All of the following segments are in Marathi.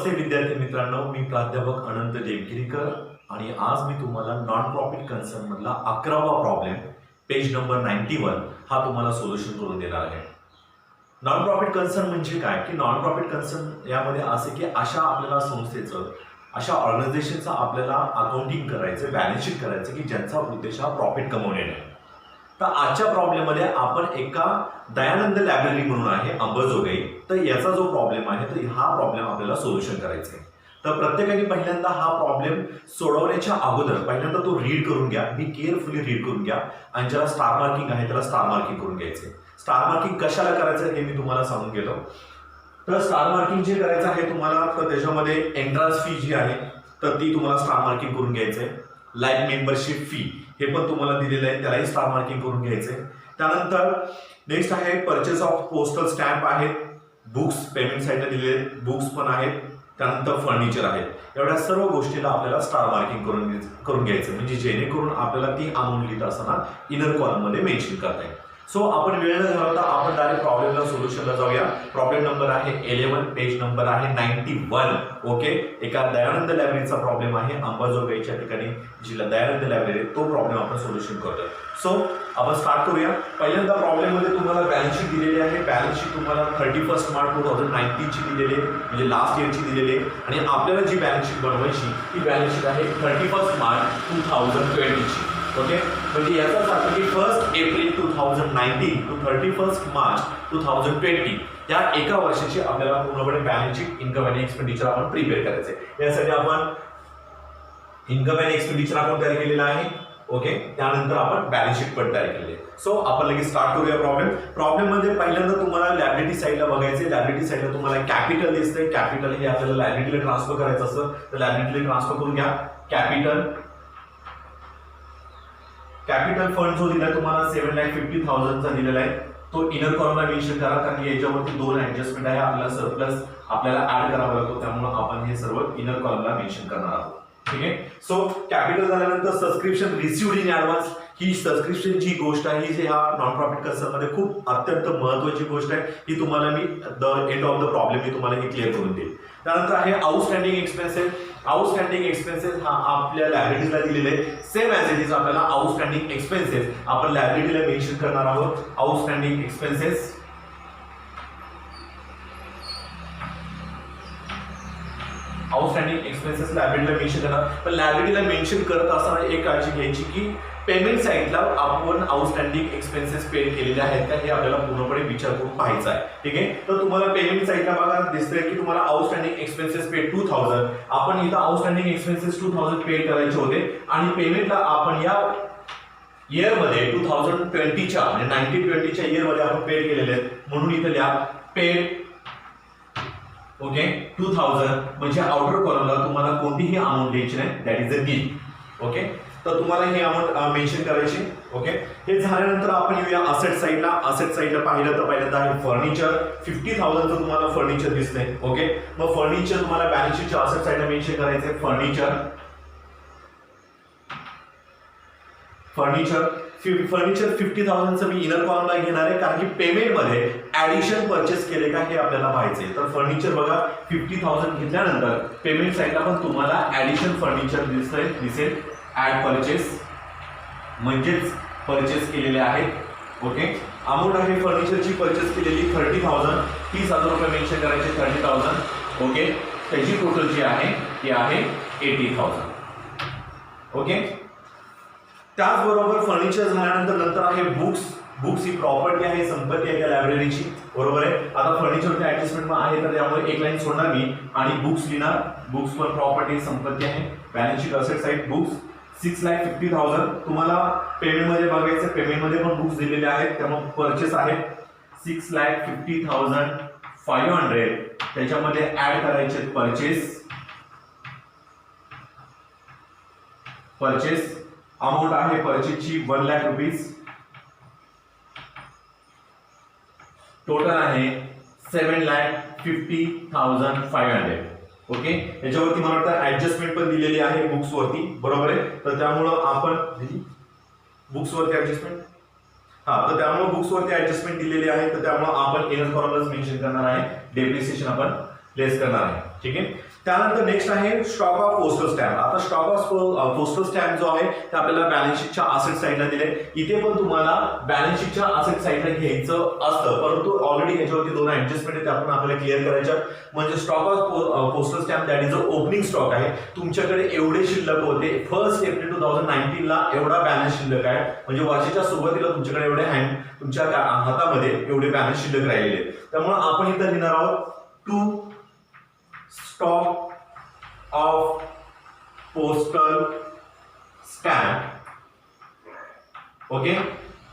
नमस्ते विद्यार्थी मित्रांनो, मी प्राध्यापक अनंत देवगिरीकर आणि आज मी तुम्हाला नॉन प्रॉफिट कन्सर्न मधला 11वा प्रॉब्लेम पेज नंबर 91 हा तुम्हाला सोल्युशन करून देणार आहे. नॉन प्रॉफिट कन्सर्न म्हणजे काय की नॉन प्रॉफिट कन्सर्न यामध्ये असे की अशा आपल्याला संस्थेचं अशा ऑर्गनायझेशनचं आपल्याला अकाउंटिंग करायचं, बॅलन्स शीट करायचं की ज्यांचा उद्देश हा प्रॉफिट कमवणे आहे. तर आजच्या प्रॉब्लेममध्ये आपण एका दयानंद लायब्ररी म्हणून आहे अंबाजोगाई, तर याचा जो प्रॉब्लेम आहे तर हा प्रॉब्लेम आपल्याला सोल्युशन करायचा आहे. तर प्रत्येकाने पहिल्यांदा हा प्रॉब्लेम सोडवण्याच्या अगोदर पहिल्यांदा तो रीड करून घ्या, मी केअरफुली रीड करून घ्या आणि ज्याला स्टार मार्किंग आहे त्याला स्टार मार्किंग करून घ्यायचे. स्टार मार्किंग कशाला करायचं हे मी तुम्हाला सांगून गेलो. तर स्टार मार्किंग जे करायचं आहे तुम्हाला, तर त्याच्यामध्ये एंट्रन्स फी जी आहे तर ती तुम्हाला स्टार मार्किंग करून घ्यायचं आहे. लाईफ मेंबरशिप फी हे पण तुम्हाला दिलेलं आहे, त्यालाही स्टार मार्किंग करून घ्यायचंय. त्यानंतर नेक्स्ट आहे परचेस ऑफ पोस्टल स्टॅम्प आहेत, बुक्स पेमेंट साईडला दिलेले बुक्स पण आहेत, त्यानंतर फर्निचर आहेत. एवढ्या सर्व गोष्टीला आपल्याला स्टार मार्किंग करून घ्यायचं, म्हणजे जेणेकरून आपल्याला ती अमाऊंट लिहित असताना इनर कॉलम मध्ये मेन्शन करता येईल. सो आपण वेळ न घालवता आपण डायरेक्ट प्रॉब्लेमला सोल्युशनला जाऊया. प्रॉब्लेम नंबर आहे 11, पेज नंबर आहे 91. ओके, एका दयानंद लायब्ररीचा प्रॉब्लेम आहे अंबाजोगाईच्या ठिकाणी जिल्हा दयानंद लायब्ररी, तो प्रॉब्लेम आपण सोल्युशन करतोय. सो आपण स्टार्ट करूया. पहिल्यांदा प्रॉब्लेम मध्ये तुम्हाला बॅलन्स शीट दिलेली आहे. बॅलन्स शीट तुम्हाला 31 मार्च 2019 ची दिलेली आहे, म्हणजे लास्ट इयरची दिलेली आहे. आणि आपल्याला जी बॅलन्स शीट बनवायची ती बॅलन्स शीट आहे 31 मार्च 2020 ची. ओके, म्हणजे याचाच अर्थ की 1 एप्रिल 2019 टू 31 मार्च 2020 या एका वर्षाची आपल्याला पूर्णपणे बॅलन्स शीट, इन्कम आणि एक्सपेंडिचर आपण प्रिपेअर करायचे. यासाठी आपण इन्कम आणि एक्सपेंडिचर अकाउंट तयार केलेला आहे. ओके, त्यानंतर आपण बॅलन्स शीट पण तयार केलेली आहे. सो आपण लगेच स्टार्ट करूया प्रॉब्लेम मध्ये पहिल्यांदा तुम्हाला लायबिलिटी साईडला बघायचे. लायबिलिटी साईडला तुम्हाला कॅपिटल दिसतंय. कॅपिटल हे आपल्याला लायबिलिटीला ट्रान्सफर करायचं असतं, तर लायबिलिटीला ट्रान्सफर करून घ्या. कॅपिटल फंड जो दिलाय तुम्हाला 7,50,000 चा दिलेला आहे, तो इनर कॉलमला मेन्शन करा, कारण याच्यावरती 2 ऍडजस्टमेंट आहे. आपल्याला सरप्लस आपल्याला ऍड करावा लागतो, त्यामुळे आपण हे सर्व इनर कॉलमला मेन्शन करणार आहोत. ठीक आहे. सो कॅपिटल झाल्यानंतर सबस्क्रिप्शन रिसिव्ड इन ऍडव्हान्स, ही सबस्क्रिप्शन जी गोष्ट आहे ही ह्या नॉन प्रॉफिट कन्सर्न मध्ये खूप अत्यंत महत्त्वाची गोष्ट आहे. ही तुम्हाला मी the end of the problem मी तुम्हाला ही क्लिअर करून देईल. त्यानंतर आहे आउटस्टँडिंग एक्सपेन्सेस. आउटस्टँडिंग एक्सपेन्सेस हा आपल्या लायबिलिटीला दिलेले आहे. सेम ॲज इट इज आपल्याला आउटस्टँडिंग एक्सपेन्सेस आपण लायबिलिटीला मेन्शन करणार आहोत. आउटस्टँडिंग एक्सपेन्सेस आउटस्टँडिंग एक्सपेन्सेस लायबिलिटीला मेन्शन करणार. पण लायबिलिटीला मेन्शन करत असताना एक काळजी घ्यायची की पेमेंट साईडला आपण आउटस्टँडिंग एक्सपेन्सेस पेड केलेले आहेत का हे आपल्याला पूर्णपणे विचार करून पाहायचं आहे. ठीक आहे. तर तुम्हाला पेमेंट साईडला बघा दिसतंय की तुम्हाला आउटस्टँडिंग एक्सपेन्सेस पेड 2,000. आपण इथं आउटस्टँडिंग एक्सपेन्सेस 2,000 पेड करायचे होते आणि पेमेंटला आपण या इयरमध्ये 2020च्या म्हणजे 1920च्या इयरमध्ये आपण पेड केलेले आहेत, म्हणून इथं लिहा पेड. ओके, 2000 म्हणजे आउटर कॉलमला तुम्हाला कोणतीही अमाऊंट द्यायची नाही, that is a need. Okay, तर तुम्हाला ही अमाऊंट मेन्शन करायची. ओके, हे झाल्यानंतर आपण येऊया असेट साईडला. असेट साईडला पाहिलं तर पहिल्यांदा आहे फर्निचर. 50,000 चं तुम्हाला फर्निचर दिसतंय. ओके, मग फर्निचर तुम्हाला बॅलन्स शीटच्या असेट साईडला मेन्शन करायचंय. फर्निचर 50,000 चं मी इनर कॉलमला घेणार आहे, कारण की पेमेंट मध्ये ऍडिशन परचेस केले का हे आपल्याला पाहायचंय. तर फर्निचर बघा 50,000 घेतल्यानंतर पेमेंट साईडला पण तुम्हाला ऍडिशन फर्निचर दिसेल. ऍड परचेस म्हणजेच परचेस केलेले आहेत. ओके, अमाऊंट आहे फर्निचरची परचेस केलेली 30,000, 30,000 रुपये मेन्शन करायचे. 30,000. ओके, त्याची टोटल जी आहे ती आहे 80,000. ओके, त्याचबरोबर फर्निचर झाल्यानंतर नंतर आहे बुक्स. बुक्स ही प्रॉपर्टी आहे, संपत्ती आहे त्या लायब्ररीची. बरोबर आहे. आता फर्निचरची ऍडजस्टमेंट आहे तर त्यामुळे एक लाईन सोडणार मी आणि बुक्स लिहिणार. बुक्स पण प्रॉपर्टी संपत्ती आहे. Balance sheet asset side books 6,50,000 तुम्हाला पेमेंट मध्ये बघायचं. पेमेंट मध्ये पण बुक्स दिलेले आहेत, त्यामुळे परचेस आहेत 6,50,500. त्याच्यामध्ये ऍड करायचे परचेस अमाऊंट आहे परचेसची 1,00,000 रुपीज. टोटल आहे 7,50,500. ओके, याच्यावरती मला वाटतं ऍडजस्टमेंट पण दिलेली आहे बुक्स वरती. बरोबर आहे. तर त्यामुळं आपण बुक्स वरती ऍडजस्टमेंट तर त्यामुळे बुक्स वरती ऍडजस्टमेंट दिलेली आहे, तर त्यामुळे आपण इनर कॉलमलाच मेन्शन करणार आहे. डेप्रिसिएशन आपण प्लेस करणार आहे. ठीक आहे. त्यानंतर नेक्स्ट आहे स्टॉक ऑफ पोस्टल स्टॅम्प. आता स्टॉक ऑफ पोस्टल स्टॅम्प जो आहे ते आपल्याला बॅलन्स शीटच्या असेट साईडला दिले. इथे पण तुम्हाला बॅलन्स शीटच्या असेट साईडला घ्यायचं असतं, परंतु ऑलरेडी याच्यावरती दोन ऍडजस्टमेंट आहेत, आपण आपल्याला क्लिअर करायच्या. म्हणजे stock of postal stamp that is a opening stock आहे. तुमच्याकडे एवढे शिल्लक होते 1 एप्रिल 2019 ला एवढा बॅलन्स शिल्लक आहे. म्हणजे वर्षाच्या सुरुवातीला तुमच्याकडे एवढे तुमच्या हातामध्ये एवढे बॅलन्स शिल्लक राहिलेले. त्यामुळे आपण इथं लिहिणार आहोत to stock of postal stamp. Okay.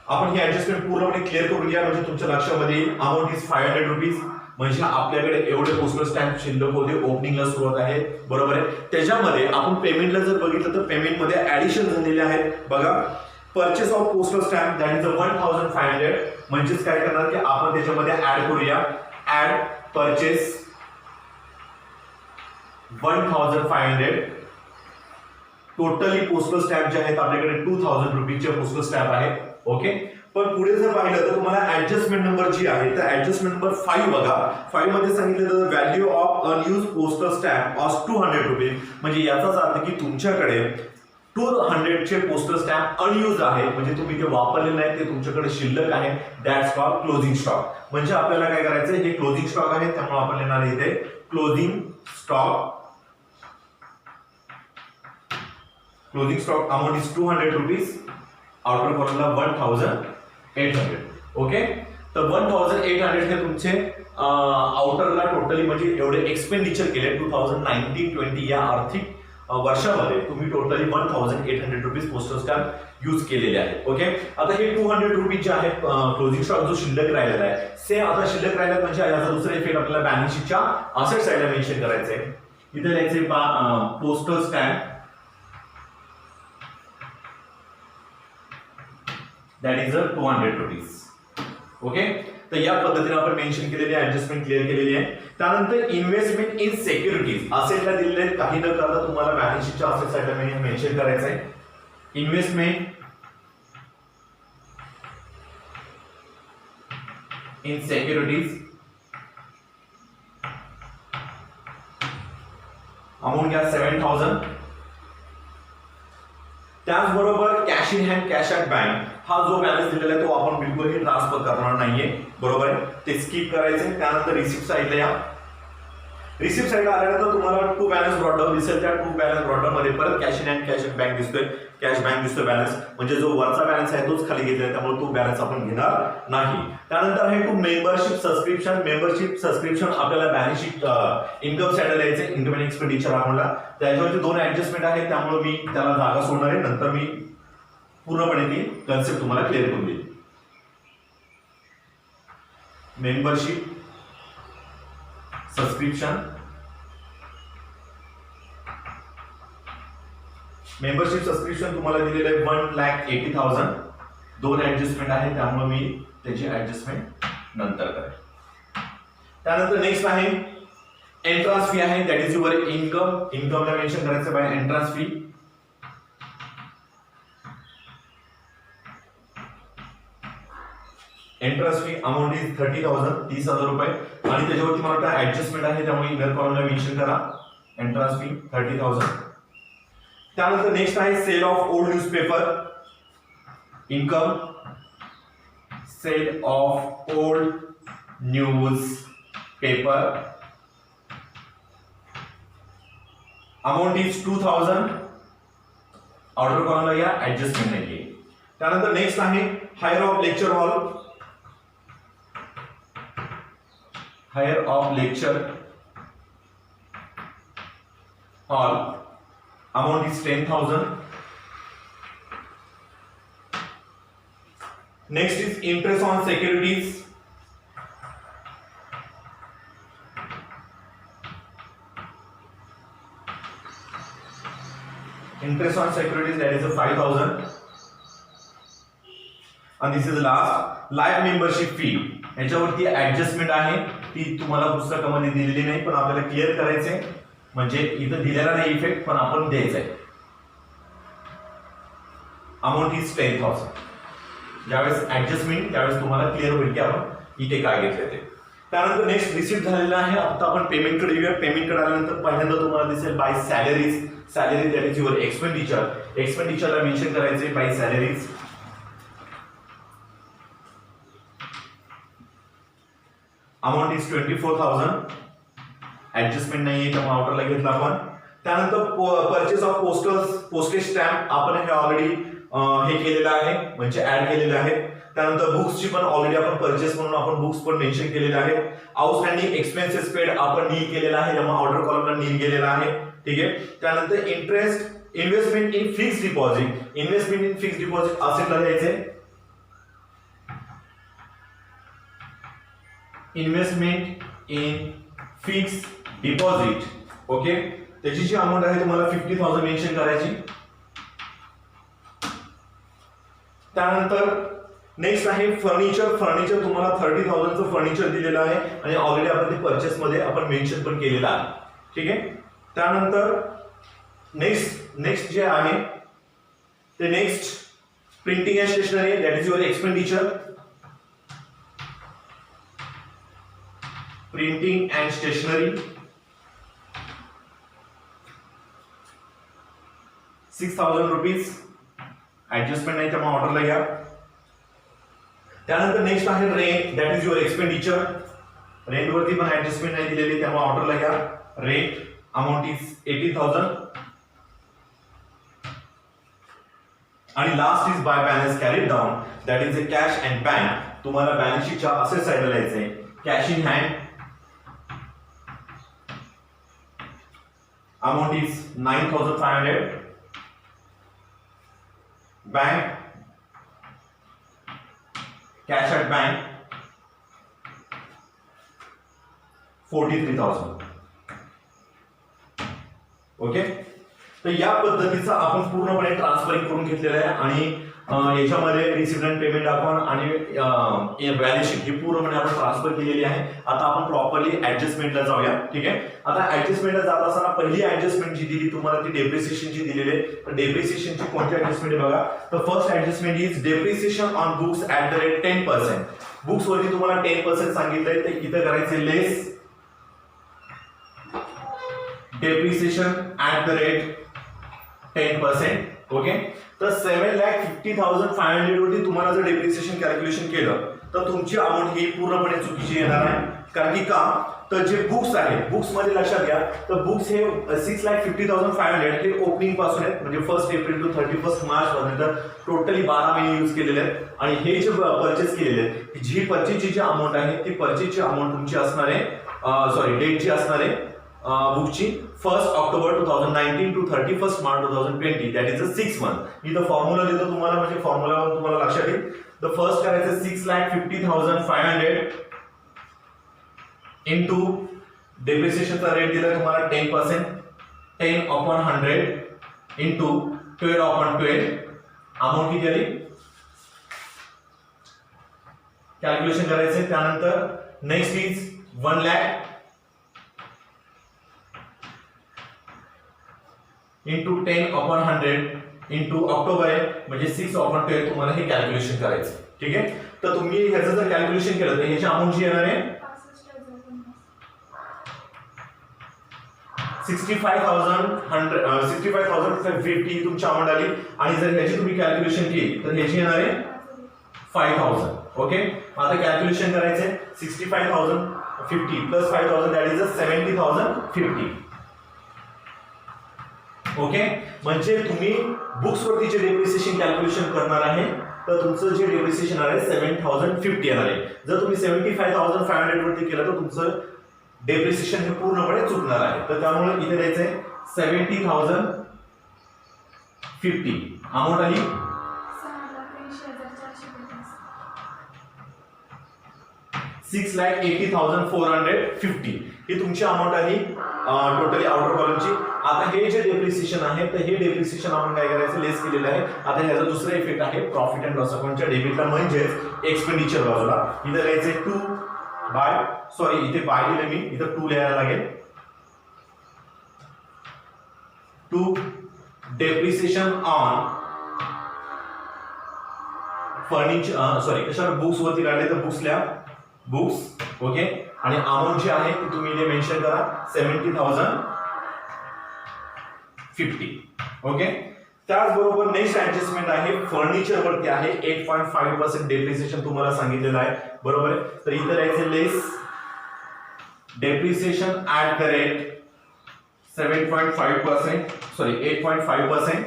आपण ही ऍडजस्टमेंट पूर्णपणे क्लिअर करून घ्या म्हणजे तुमच्या लक्षामध्ये अमाऊंट इज 500 रुपीज. म्हणजे आपल्याकडे एवढे पोस्टल स्टॅम्प शिल्लक होते, ओपनिंगला सुरुवात आहे. बरोबर आहे. त्याच्यामध्ये आपण पेमेंटला जर बघितलं तर पेमेंटमध्ये ऍडिशन झालेले आहेत. बघा, purchase of postal stamp that is 1500. म्हणजेच काय करणार की आपण त्याच्यामध्ये ऍड करूया, add purchase 1500. Totally postal stamp जे आहेत आपल्याकडे 2000 रुपीजचे पोस्टल स्टॅम्प आहेत. ओके. पण पुढे जर पाहिलं तर तुम्हाला ऍडजस्टमेंट नंबर जी आहे तर ऍडजस्टमेंट नंबर 5 बघा. 5 मध्ये सांगितलं तर value of unused postal stamp of 200 rupees. म्हणजे याचाच अर्थ की तुमच्याकडे 200 चे पोस्टल स्टॅम्प अनयुज आहे, म्हणजे तुम्ही ते वापरले नाही, ते तुमच्याकडे शिल्लक आहे. That's called closing stock. म्हणजे आपल्याला काय करायचं, हे क्लोजिंग स्टॉक आहे, त्यामुळे आपण लिहिणार आहे इथे closing stock. Closing stock amount is 200 rupees. Outer कॉलमला 1800. Okay. तर 1800 हे तुमचे आउटरला टोटली म्हणजे एवढे एक्सपेंडिचर केले 2019-20 या आर्थिक वर्षामध्ये तुम्ही totally 1800 rupees postal stamp use केलेले आहेत. ओके. आता हे 200 रुपीज जे आहेत क्लोजिंग स्टॉक जो शिल्लक राहिलेला आहे, सेम आता शिल्लक राहिला म्हणजे याचा दुसरा इफेक्ट आपल्याला बॅलन्स शीटच्या असेट साईडला मेन्शन करायचं आहे. इथे लिहायचे postal stamp that is 200 rupees. Okay. तर या पद्धतीने आपण मेन्शन केलेली ऍडजस्टमेंट क्लिअर केलेली आहे. त्यानंतर इन्व्हेस्टमेंट इन सिक्युरिटीज असेटला दिलेले आहेत, काही न करता तुम्हाला बॅलन्स शीटच्या असेट साईडला मेन्शन करायचं आहे. इन्व्हेस्टमेंट इन सिक्युरिटीज अमाऊंट घ्या 7000. त्याचबरोबर cash in hand, cash at bank हा जो बॅलन्स दिलेला आहे तो आपण बिलकुलही ट्रान्सफर करणार नाहीये. बरोबर आहे. ते स्किप करायचे. त्यानंतर रिसिप्ट साईडला या. रिसिप्ट साईडला आल्यानंतर तुम्हाला टू बॅलन्स ब्रॉट डाऊन दिसेल. त्या टू बॅलन्स ब्रॉट डाऊन मध्ये परत cash in hand, cash in bank दिसतोय, कॅश बँक दिसतोय बॅलन्स. म्हणजे जो वरचा बॅलन्स आहे तोच खाली घेतलाय, त्यामुळे तो बॅलन्स आपण घेणार नाही. त्यानंतर आहे to membership subscription. Membership subscription आपल्याला बॅलन्स शीट इन्कम साईडला द्यायचे, इन्कम अँड एक्सपेंडिचर अकाउंटला. त्याच्यावरती दोन ऍडजस्टमेंट आहेत, त्यामुळे मी त्याला जागा सोडणार आहे. नंतर मी पूर्णपणे ती कन्सेप्ट तुम्हाला क्लिअर करून देईल. मेंबरशिप सबस्क्रिप्शन, मेंबरशिप सबस्क्रिप्शन तुम्हाला दिलेलं आहे 1,80,000. दोन ऍडजस्टमेंट आहे, त्यामुळे मी त्याची ऍडजस्टमेंट नंतर करेन. त्यानंतर नेक्स्ट आहे एंट्रन्स फी आहे, दॅट इज युअर इन्कम. इन्कमला मेन्शन करायचं by entrance fee. Entrance fee amount is 30,000, 30,000 रुपये. आणि त्याच्यावरती मला वाटतं ऍडजस्टमेंट आहे, त्यामुळे इनर कॉलमला मेन्शन करा एंट्रन्स फी 30,000. त्यानंतर नेक्स्ट आहे sale of old newspaper. Income sale of old news paper amount is 2,000. Outer कॉलमला या, ऍडजस्टमेंट नाहीये. त्यानंतर नेक्स्ट आहे hire of lecture hall. Hire of lecture hall amount is 10,000. Next is interest on securities. Interest on securities that is a 5,000. And this is the last live membership fee. याच्यावरती ऍडजस्टमेंट आहे, ती तुम्हाला पुस्तकामध्ये दिलेली नाही, पण आपल्याला क्लिअर करायचंय. म्हणजे इथं दिलेला नाही इफेक्ट, पण आपण द्यायचा आहे. Amount is 10,000. ज्यावेळेस ऍडजस्टमेंट त्यावेळेस तुम्हाला क्लिअर होईल की आपण इथे काय घेतलं ते. त्यानंतर नेक्स्ट रिसिप्ट झालेला आहे. आता आपण पेमेंटकडे येऊया. पेमेंटकडे आल्यानंतर पहिल्यांदा तुम्हाला दिसेल by salaries. Salary that is your expenditure. एक्सपेंडिचरला मेन्शन करायचे by salaries. Amount is 24,000. Adjustment नाहीये त्यामुळे आउटरला घेतला आपण. त्यानंतर परचेस ऑफ पोस्टेज स्टॅम्प आपण हे ऑलरेडी हे केलेलं आहे, म्हणजे ऍड केलेलं आहे. त्यानंतर बुक्सची पण ऑलरेडी आपण परचेस म्हणून आपण बुक्स पण मेन्शन केलेले आहेत. आउटस्टँडिंग एक्सपेन्सेस पेड आपण नील केलेला आहे, त्यामुळे ऑर्डर कॉलमला नील गेलेला आहे. ठीक आहे. त्यानंतर interest investment in fixed deposit. Investment in fixed deposit असेटला द्यायचे. Investment in fixed deposit. Okay. त्याची जी अमाऊंट आहे तुम्हाला 50,000 मेन्शन करायची. त्यानंतर नेक्स्ट आहे फर्निचर. फर्निचर तुम्हाला 30,000चं फर्निचर दिलेलं आहे आणि ऑलरेडी आपण ते परचेस मध्ये आपण मेन्शन पण केलेलं आहे. ठीक आहे. त्यानंतर नेक्स्ट जे आहे ते next printing and stationery that is your expenditure. Printing and stationery 6,000 rupees. Adjustment नाही त्यामुळे ऑर्डरला घ्या. त्यानंतर नेक्स्ट आहे rent that is your expenditure. Rent वरती पण ऍडजस्टमेंट नाही दिलेली त्यामुळे ऑर्डरला घ्या. Rent amount is 18,000. आणि last is by balance carried down that is a cash and bank. तुम्हाला बॅलन्स शीटच्या असे साईडला लिहायचंय cash in hand. Amount is 9,500. Bank cash at bank 43,000. Okay. तर या पद्धतीचं आपण पूर्णपणे ट्रान्सफरिंग करून घेतलेलं आहे आणि याच्यामध्ये रिसिप्ट अँड पेमेंट आपण आणि बॅलन्स शीट ही पूर्णपणे आपण ट्रान्सफर केलेली आहे. आता आपण प्रॉपरली ऍडजस्टमेंटला जाऊया. ठीक आहे. आता ऍडजस्टमेंटला जात असताना पहिली ऍडजस्टमेंट जी दिली तुम्हाला ती डेप्रिसिएशनची दिलेली आहे. तर डेप्रिसिएशनची कोणती ऍडजस्टमेंट आहे बघा. तर first adjustment is depreciation on books at the rate 10%. Books वरती तुम्हाला 10% सांगितलंय तर इथं करायचे less depreciation at the rate 10%. Okay. तर 7,50,500 वरती तुम्हाला जर डेप्रिसिएशन कॅल्क्युलेशन केलं तर तुमची अमाऊंट ही पूर्णपणे चुकीची येणार आहे. कारण की का तर जे बुक्स आहेत बुक्स मध्ये लक्षात घ्या तर बुक्स हे 6,50,500 हे ओपनिंग पासून आहेत, म्हणजे 1 एप्रिल टू 31 मार्च पर्यंत टोटली 12 महिने यूज केलेले आहेत. आणि हे जे परचेस केलेले आहेत जी परचेसची जी अमाऊंट आहे ती परचेसची अमाऊंट तुमची असणार आहे डेटची असणार आहे बुकची 1 October 2019 to 31 March 2020 that is a 6 month. इथं फॉर्म्युला देतो तुम्हाला, म्हणजे फॉर्म्युलावर तुम्हाला लक्षात येईल. तर फर्स्ट करायचं 6,50,500 इंटू डेप्रिसिएशनचा रेट दिला तुम्हाला 10%, 10/100 इंटू 12/12 अमाऊंट किती आली कॅल्क्युलेशन करायचे. त्यानंतर next is 1 lakh into 10/100 into October आहे म्हणजे 6/12 तुम्हाला हे कॅल्क्युलेशन करायचं. ठीक आहे. तर तुम्ही ह्याचं जर कॅल्क्युलेशन केलं तर ह्याची अमाऊंट जी येणार आहे 65,050 तुमची अमाऊंट आली. आणि जर ह्याची तुम्ही कॅल्क्युलेशन केली तर ह्याची येणार आहे 5,000. ओके. आता कॅल्क्युलेशन करायचंय 65,050 प्लस 5,000 दॅट इज 70,050. ओके. म्हणजे तुम्ही बुक्स वरती जे डेप्रिसिएशन कॅल्क्युलेशन करणार आहे तर तुमचं जे डेप्रिसिएशन आहे 7,050 येणार आहे. जर तुम्ही 75,500 वरती केलं तर तुमचं डेप्रिसिएशन हे पूर्णपणे चुकणार आहे. तर त्यामुळे इथे द्यायचंय 70,050 अमाऊंट आली 6,80,450 ही तुमची अमाऊंट आली टोटली आउटर कॉलमची. आता हे जे डेप्रिसिएशन आहे तर हे डेप्रिसिएशन आपण काय करायचं लेस केलेलं आहे. आता ह्याचा दुसरा इफेक्ट आहे प्रॉफिट अँड लॉस अकाउंटच्या डेबिटला म्हणजेच एक्सपेंडिचर बाजूला. इथे द्यायचंय 2 बाय इथे बाय दिले मी इथं 2 लिहायला लागेल. 2 डेप्रिसिएशन ऑन फर्निचर कशावर बुक्स वरती काढले तर बुक्स लिहा बुक्स. ओके. आणि अमाऊंट जी आहे ती तुम्ही इथे मेन्शन करा 70,050. ओके. त्याचबरोबर नेक्स्ट ऍडजस्टमेंट आहे फर्निचर वरती आहे 8.5% डेप्रिसिएशन तुम्हाला सांगितलेलं आहे, बरोबर आहे. तर इथे द्यायचे less depreciation at the rate 8.5%.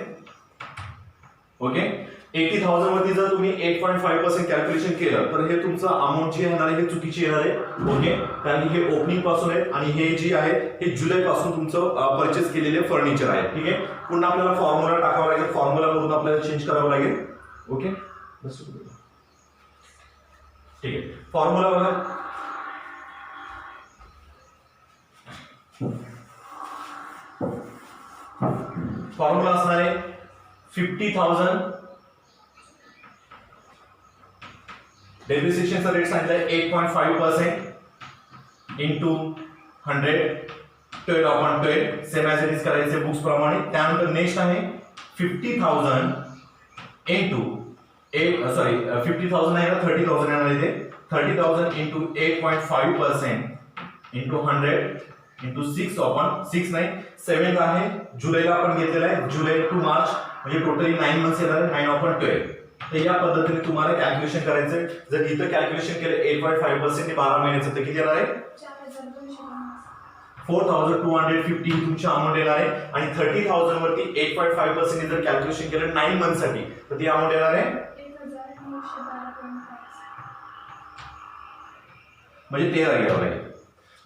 Okay. 80,000 वरती जर तुम्ही 8.5% कॅल्क्युलेशन केलं तर हे तुमचं अमाऊंट जी येणार आहे हे चुकीची येणार आहे. ओके. कारण की हे ओपनिंग पासून आहे आणि हे जी आहे हे जुलै पासून तुमचं परचेस केलेले फर्निचर आहे. ठीक आहे. पुन्हा आपल्याला फॉर्म्युला टाकावा लागेल, फॉर्म्युला मधून आपल्याला चेंज करावं लागेल. ओके. ठीक आहे. फॉर्म्युला बघा, फॉर्म्युला असणार आहे 50,000 डेप्रिसिएशनचा रेट सांगितलाय 8.5% into 100 12/12 same as it is करायचे बुक्स प्रमाणे. त्यानंतर नेक्स्ट आहे 50,000 इंटू 50,000 आहे ना 30,000 येणार इथे 30,000 इंटू 8.5% इंटू 100 इंटू 6/6 नाही 7 आहे. जुलैला आपण घेतलेला आहे, जुलै टू मार्च म्हणजे टोटली 9 मंथ्स येणार आहे 9/12. तर या पद्धतीने तुम्हाला कॅल्क्युलेशन करायचंय. जर इथं कॅल्क्युलेशन केलं 8.5% 12 महिन्याचं तर किती येणार आहे 4,250 तुमची अमाऊंट येणार आहे. आणि 30,000 वरती 8.5% जर कॅल्क्युलेशन केलं 9 मंथ साठी तर ती अमाऊंट येणार आहे 1,912 म्हणजे 13 घ्यावं लागेल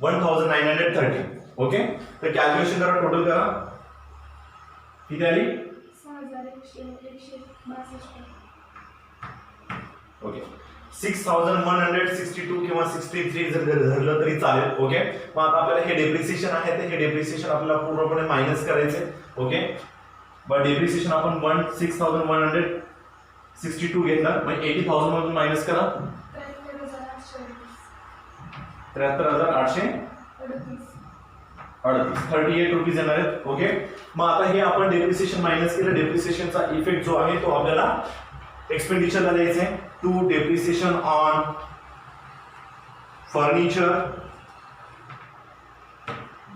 1,930. ओके. तर कॅल्क्युलेशन करा, टोटल करा, किती आली 6,162. ओके. 6,162 किंवा 63 जर धरलं तरी चालेल. ओके. मग आता आपल्याला हे डेप्रिसिएशन आहे तर हे डेप्रिसिएशन आपल्याला पूर्णपणे मायनस करायचे. ओके. मग डेप्रिसिएशन आपण 6,162 घेतलं मग 80,000 मधून मायनस करा 73,838 38 रुपीज येणार आहेत. ओके. मग आता हे आपण डेप्रिसिएशन मायनस केलं, डेप्रिसिएशनचा इफेक्ट जो आहे तो आपल्याला एक्सपेंडिचरला द्यायचा आहे. टू डेप्रिसिएशन ऑन फर्निचर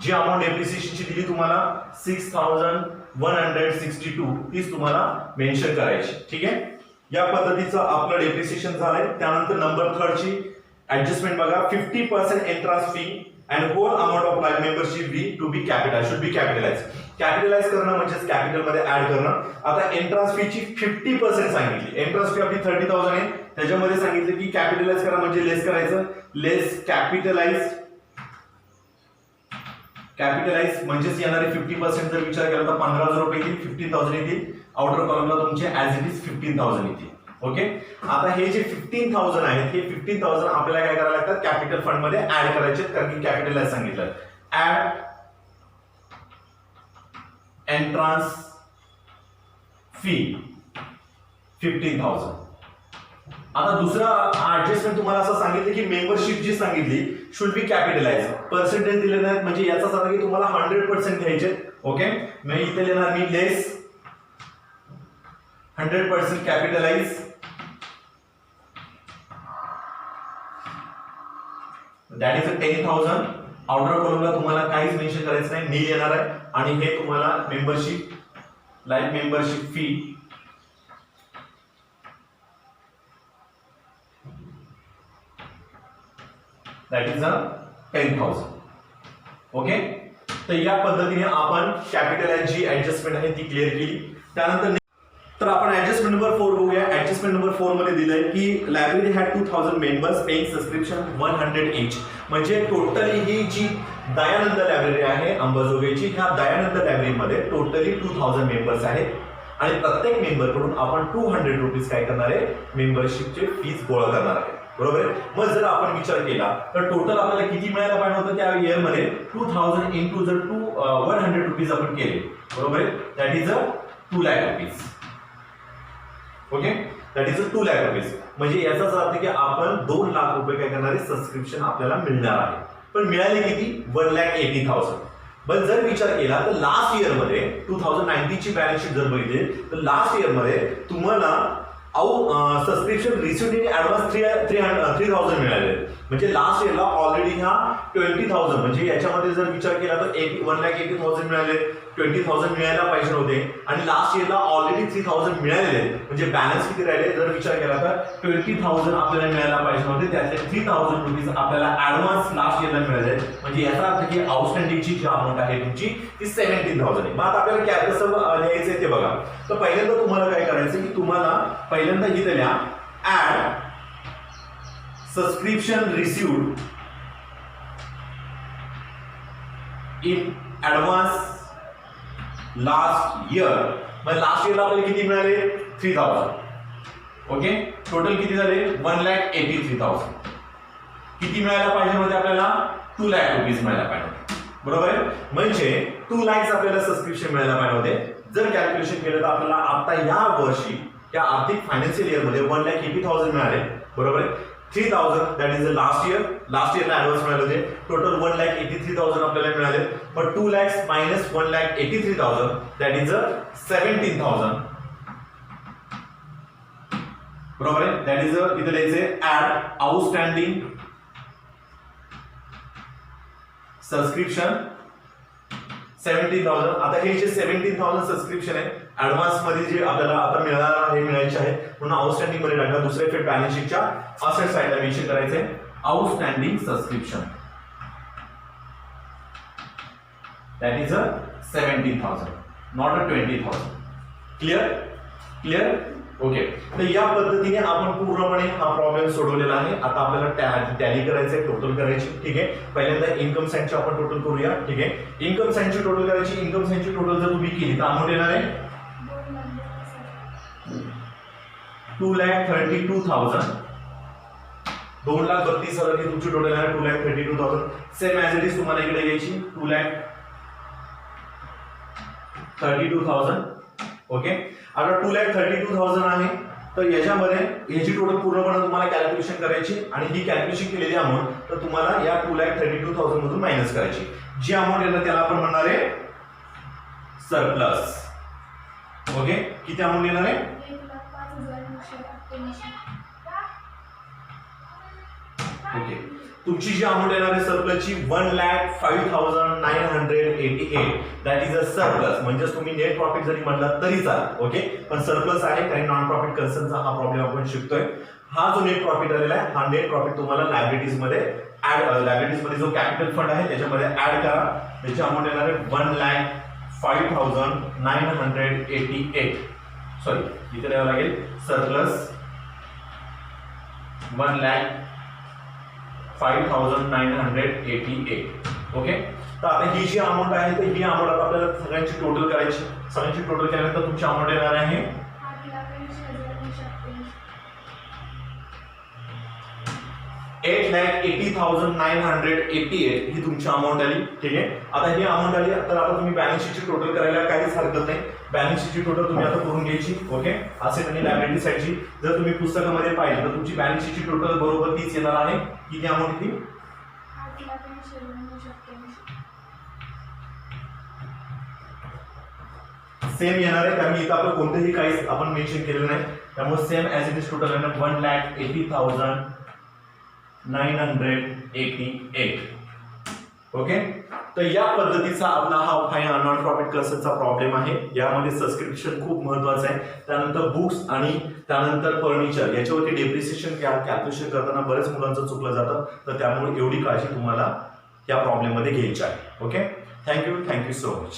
जी अमाऊंट डेप्रिसिएशनची दिली तुम्हाला 6,162 तीच तुम्हाला मेन्शन करायची. ठीक आहे. या पद्धतीचं आपलं डेप्रिसिएशन झालंय. त्यानंतर नंबर 3 ची ऍडजस्टमेंट बघा 50% entrance fee and whole amount of life membership fee to be capitalized should be capitalized. Capitalise करणं म्हणजे कॅपिटल मध्ये ऍड करणं. आता एंट्रन्स फी ची 50% सांगितली. एंट्रन्स फी आपली 30,000 आहे, त्याच्यामध्ये सांगितलं की कॅपिटलाइज करा म्हणजे लेस करायचं. लेस कॅपिटलाइज म्हणजेच येणारे 50% जर विचार केला तर 15,000 रुपये येतील, 15,000 येतील. आउटर कॉलमला तुमचे ऍज इट इज 15,000 येतील. ओके. आता हे जे 15,000 आहेत हे 15,000 आपल्याला काय करायला लागतात कॅपिटल फंड मध्ये ऍड करायचे, कारण की कॅपिटलाइज सांगितलं. Add entrance fee 15,000. आता दुसरा ऍडजस्टमेंट तुम्हाला असं सांगितलं की मेंबरशिप जी सांगितली शुड बी कॅपिटलाइज. पर्सेंटेज दिले नाहीत म्हणजे याचा अर्थ की तुम्हाला 100% घ्यायचे. ओके. मी इथे लिहिणार मी लेस 100% कॅपिटलाइज दॅट इज 10,000. आउटर कॉलमला तुम्हाला काहीच मेन्शन करायचं नाही, नील येणार आहे. आणि हे तुम्हाला membership life membership fee that is 10,000. Okay. तर या पद्धतीने आपण कॅपिटलाइज जी ऍडजस्टमेंट आहे ती क्लिअर केली. त्यानंतर तर आपण ऍडजस्टमेंट नंबर 4 बघूया. ऍडजस्टमेंट नंबर 4 मध्ये दिलंय की library had 2,000 members paying subscription 100 each. म्हणजे टोटली ही जी दयानंद लायब्ररी आहे अंबाजोगाईची, ह्या दयानंद लायब्ररीमध्ये टोटली 2,000 मेंबर्स आहेत आणि प्रत्येक मेंबर कडून आपण 200 रुपीज काय करणार आहे मेंबरशिपचे फीस गोळा करणार आहे. बरोबर आहे. मग जर आपण विचार केला तर टोटल आपल्याला किती मिळायला पाहिजे होतं त्या इयर मध्ये 2,000 इंटू जर 100 रुपीज आपण केले, बरोबर आहे, that is 2 lakh rupees. Okay. That is 2 lakh rupees. म्हणजे याचाच अर्थ की आपण 2 लाख रुपये काय करणार आहे सबस्क्रिप्शन आपल्याला मिळणार आहे. पण मिळाले किती 1,80,000. पण जर विचार केला तर लास्ट इयर मध्ये 2019 ची बॅलन्स शीट जर बघितली तर लास्ट इयर मध्ये तुम्हाला सबस्क्रिप्शन रिसिव्ड इन ऍडव्हान्स 3,000 मिळाले. म्हणजे लास्ट इयरला ऑलरेडी ह्या 20,000 म्हणजे याच्यामध्ये जर विचार केला तर 1,80,000 मिळाले, 20,000 मिळायला पाहिजे होते आणि लास्ट इयरला ऑलरेडी 3,000 मिळालेले म्हणजे बॅलन्स किती राहिले जर विचार केला तर 20,000 आपल्याला मिळायला पाहिजे होते, त्यातले 3,000 रुपीज आपल्याला ऍडव्हान्स लास्ट इयरला मिळाले म्हणजे याचा अर्थ की आउटस्टँडिंगची जी अमाऊंट आहे तुमची ती 17,000 आहे. मग आता आपल्याला कसं लिहायचं ते बघा. तर पहिल्यांदा तुम्हाला काय करायचं की तुम्हाला पहिल्यांदा इथे लिहा add subscription received in advance last year. म्हणजे लास्ट इयरला आपल्याला किती मिळाले 3,000. ओके, टोटल किती झाले 1,83,000. किती मिळायला पाहिजे होते आपल्याला 2 लाख रुपीज मिळायला पाहिजे बरोबर आहे. म्हणजे 2 लाख आपल्याला सबस्क्रिप्शन मिळायला पाहिजे होते. जर कॅल्क्युलेशन केलं तर आपल्याला आता या वर्षी या आर्थिक फायनान्शियल इयर मध्ये 1,80,000 मिळाले बरोबर आहे. 3,000 दॅट इज द लास्ट इयरला ऍडव्हान्स मिळाले होते. टोटल 1,83,000 आपल्याला मिळाले. पण 2 lakhs मायनस 1,83,000 दॅट इज 17,000 बरोबर आहे. दॅट इज इथे लिहायचे ऍड आउटस्टँडिंग सबस्क्रिप्शन 17,000. आता हे जे 17,000 सबस्क्रिप्शन आहे ऍडव्हान्स मध्ये जे आपल्याला आता मिळणार हे मिळायचे आहे म्हणून आउटस्टँडिंग मध्ये टाकला. दुसऱ्या फिट बॅलन्स शीटच्या असेट साइडला मेन्शन करायचे outstanding subscription that is 17,000 not 20,000. Clear okay. तर या पद्धतीने आपण पूर्णपणे हा प्रॉब्लेम सोडवलेला आहे. आता आपल्याला टॅली करायचे टोटल करायची ठीक आहे. पहिल्यांदा इन्कम साइडची आपण टोटल करूया ठीक आहे. इन्कम साइडची टोटल करायची. इन्कम साइडची टोटल जर तुम्ही केली तर अमाऊंट येणार आहे 2,32,000. 2,32,000 ही तुमची टोटल आहे 2,32,000. सेम ऍज इट इज तुम्हाला इकडे घ्यायची 2,32,000. ओके. आता 2,32,000 आहे तर याच्यामध्ये याची टोटल पूर्णपणे तुम्हाला कॅल्क्युलेशन करायची आणि ही कॅल्क्युलेशन केलेली अमाऊंट तर तुम्हाला या 2,32,000 मधून मायनस करायची. जी अमाऊंट येणार त्याला आपण म्हणणार आहे सरप्लस. ओके. किती अमाऊंट येणार आहे 1,05,988. ओके. तुमची जी अमाऊंट येणार आहे सरप्लसची 1,05,988 दॅट इज अ सरप्लस. म्हणजे तुम्ही नेट प्रॉफिट जरी म्हणलात तरी चालेल. ओके. पण सरप्लस आहे कारण नॉन प्रॉफिट कन्सर्नचा हा प्रॉब्लेम आपण शिकतोय. हा जो नेट प्रॉफिट आलेला आहे हा नेट प्रॉफिट तुम्हाला लायबिलिटीज मध्ये लायबिलिटीज मध्ये जो कॅपिटल फंड आहे त्याच्यामध्ये ऍड करा. त्याची अमाऊंट येणार आहे 1,05,988. सॉरी इथे द्यावं लागेल सरप्लस 1,05,988. ओके. तर आता ही जी अमाऊंट आहे तर ही अमाऊंट आता आपल्याला सगळ्यांची टोटल करायची. सगळ्यांची टोटल केल्यानंतर तुमची अमाऊंट येणार आहे 8,80,988 ही तुमची अमाऊंट आली ठीक आहे. आता ही अमाऊंट आली तर आता तुम्ही बॅलन्स शीटची टोटल करायला काहीच हरकत नाही. बॅलन्स शीटची टोटल तुम्ही आता करून घ्यायची. ओके. असेट आणि लायबिलिटी साइडची जर तुम्ही पुस्तकामध्ये पाहिलं तर तुमची बॅलन्स शीटची टोटल बरोबर तीच येणार आहे. किती अमाऊंट ती 8,80,988. सेम येणार आहे कारण इथं आपण कोणतेही काही आपण मेन्शन केलेलं नाही त्यामुळे same as it is total येणार 1,80,988. ओके. तर या पद्धतीचा आपला हा नॉन प्रॉफिट कन्सर्नचा प्रॉब्लेम आहे. यामध्ये सबस्क्रिप्शन खूप महत्वाचं आहे. त्यानंतर बुक्स आणि त्यानंतर फर्निचर याच्यावरती डेप्रिसिएशन कॅल्क्युलेशन करताना बरेच मुलांचं चुकलं जातं. तर त्यामुळे एवढी काळजी तुम्हाला या प्रॉब्लेम मध्ये घ्यायची आहे. ओके. Thank you so much.